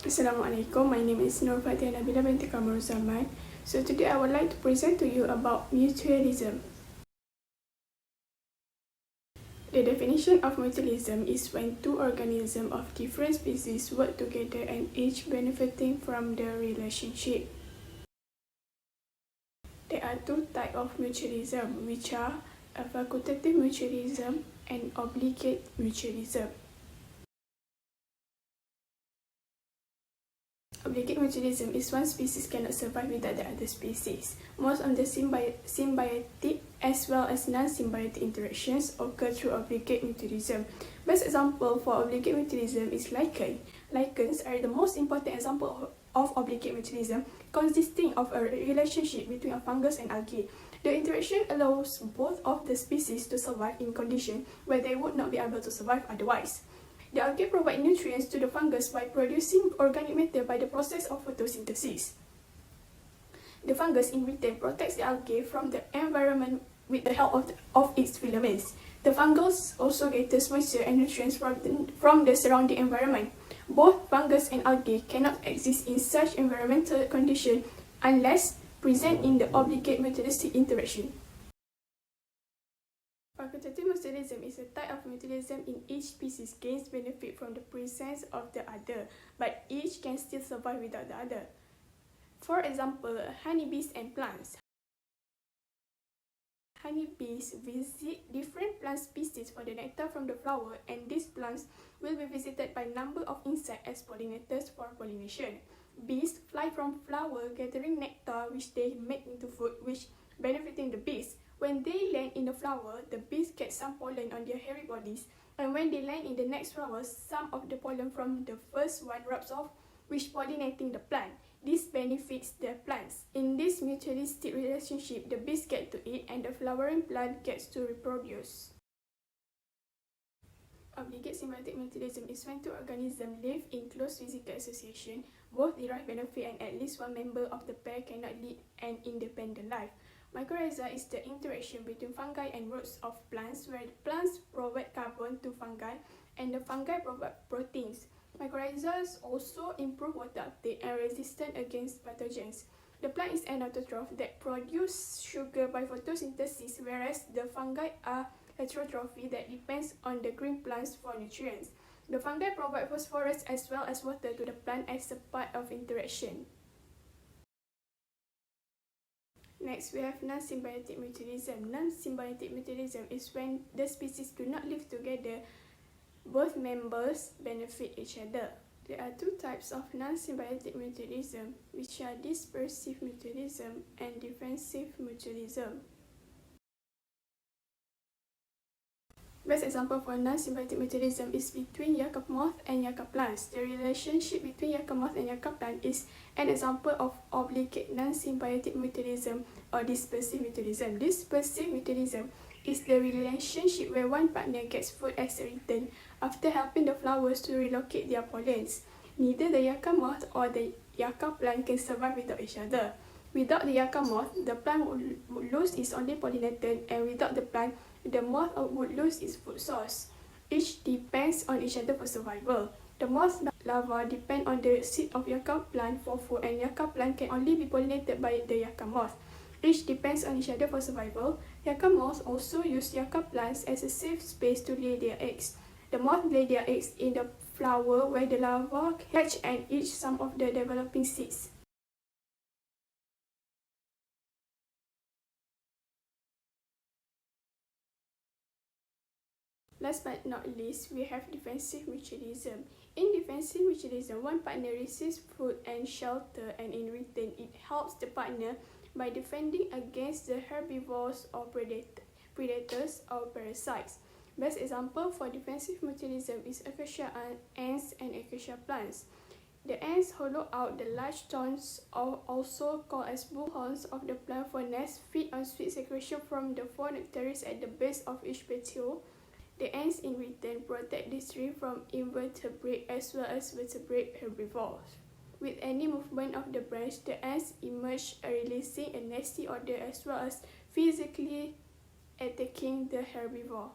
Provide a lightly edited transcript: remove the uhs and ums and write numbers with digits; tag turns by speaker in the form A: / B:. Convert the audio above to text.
A: Assalamualaikum, my name is Nabila Binti. So today I would like to present to you about mutualism. The definition of mutualism is when two organisms of different species work together and each benefiting from the relationship. There are two types of mutualism, which are a facultative mutualism and obligate mutualism. Obligate mutualism is one species cannot survive without the other species. Most of the symbiotic as well as non-symbiotic interactions occur through obligate mutualism. Best example for obligate mutualism is lichen. Lichens are the most important example of obligate mutualism, consisting of a relationship between a fungus and algae. The interaction allows both of the species to survive in conditions where they would not be able to survive otherwise. The algae provide nutrients to the fungus by producing organic matter by the process of photosynthesis. The fungus in return protects the algae from the environment with the help of its filaments. The fungus also gathers moisture and nutrients from the surrounding environment. Both fungus and algae cannot exist in such environmental conditions unless present in the obligate mutualistic interaction. Facultative mutualism is a type of mutualism in each species gains benefit from the presence of the other, but each can still survive without the other. For example, honeybees and plants. Honeybees visit different plant species for the nectar from the flower, and these plants will be visited by a number of insects as pollinators for pollination. Bees fly from flower gathering nectar which they make into food, which benefiting the bees. When they land in the flower, the bees get some pollen on their hairy bodies, and when they land in the next flower, some of the pollen from the first one rubs off, which pollinating the plant. This benefits the plants. In this mutualistic relationship, the bees get to eat and the flowering plant gets to reproduce. Obligate symbiotic mutualism is when two organisms live in close physical association, both derive benefit, and at least one member of the pair cannot lead an independent life. Mycorrhiza is the interaction between fungi and roots of plants, where the plants provide carbon to fungi and the fungi provide proteins. Mycorrhizas also improve water uptake and resistance against pathogens. The plant is an autotroph that produces sugar by photosynthesis, whereas the fungi are heterotrophy that depends on the green plants for nutrients. The fungi provide phosphorus as well as water to the plant as a part of interaction. Next, we have non-symbiotic mutualism. Non-symbiotic mutualism is when the species do not live together. Both members benefit each other. There are two types of non-symbiotic mutualism, which are dispersive mutualism and defensive mutualism. Best example for non-symbiotic mutualism is between yucca moth and yucca plants. The relationship between yucca moth and yucca plant is an example of obligate non-symbiotic mutualism or dispersive mutualism. Dispersive mutualism is the relationship where one partner gets food as a return after helping the flowers to relocate their pollens. Neither the yucca moth or the yucca plant can survive without each other. Without the yucca moth, the plant would lose its only pollinator, and without the plant, the moth would lose its food source. Each depends on each other for survival. The moth larvae depend on the seed of yucca plant for food, and yucca plant can only be pollinated by the yucca moth. Each depends on each other for survival. Yucca moths also use yucca plants as a safe space to lay their eggs. The moths lay their eggs in the flower where the larvae hatch and eat some of the developing seeds. Last but not least, we have defensive mutualism. In defensive mutualism, one partner receives food and shelter, and in return, it helps the partner by defending against the herbivores or predators or parasites. Best example for defensive mutualism is acacia ants and acacia plants. The ants hollow out the large thorns, also called as bullhorns, of the plant for nests, feed on sweet secretion from the four nectaries at the base of each petiole. The ants in return protect this tree from invertebrate as well as vertebrate herbivores. With any movement of the branch, the ants emerge, releasing a nasty odor as well as physically attacking the herbivore.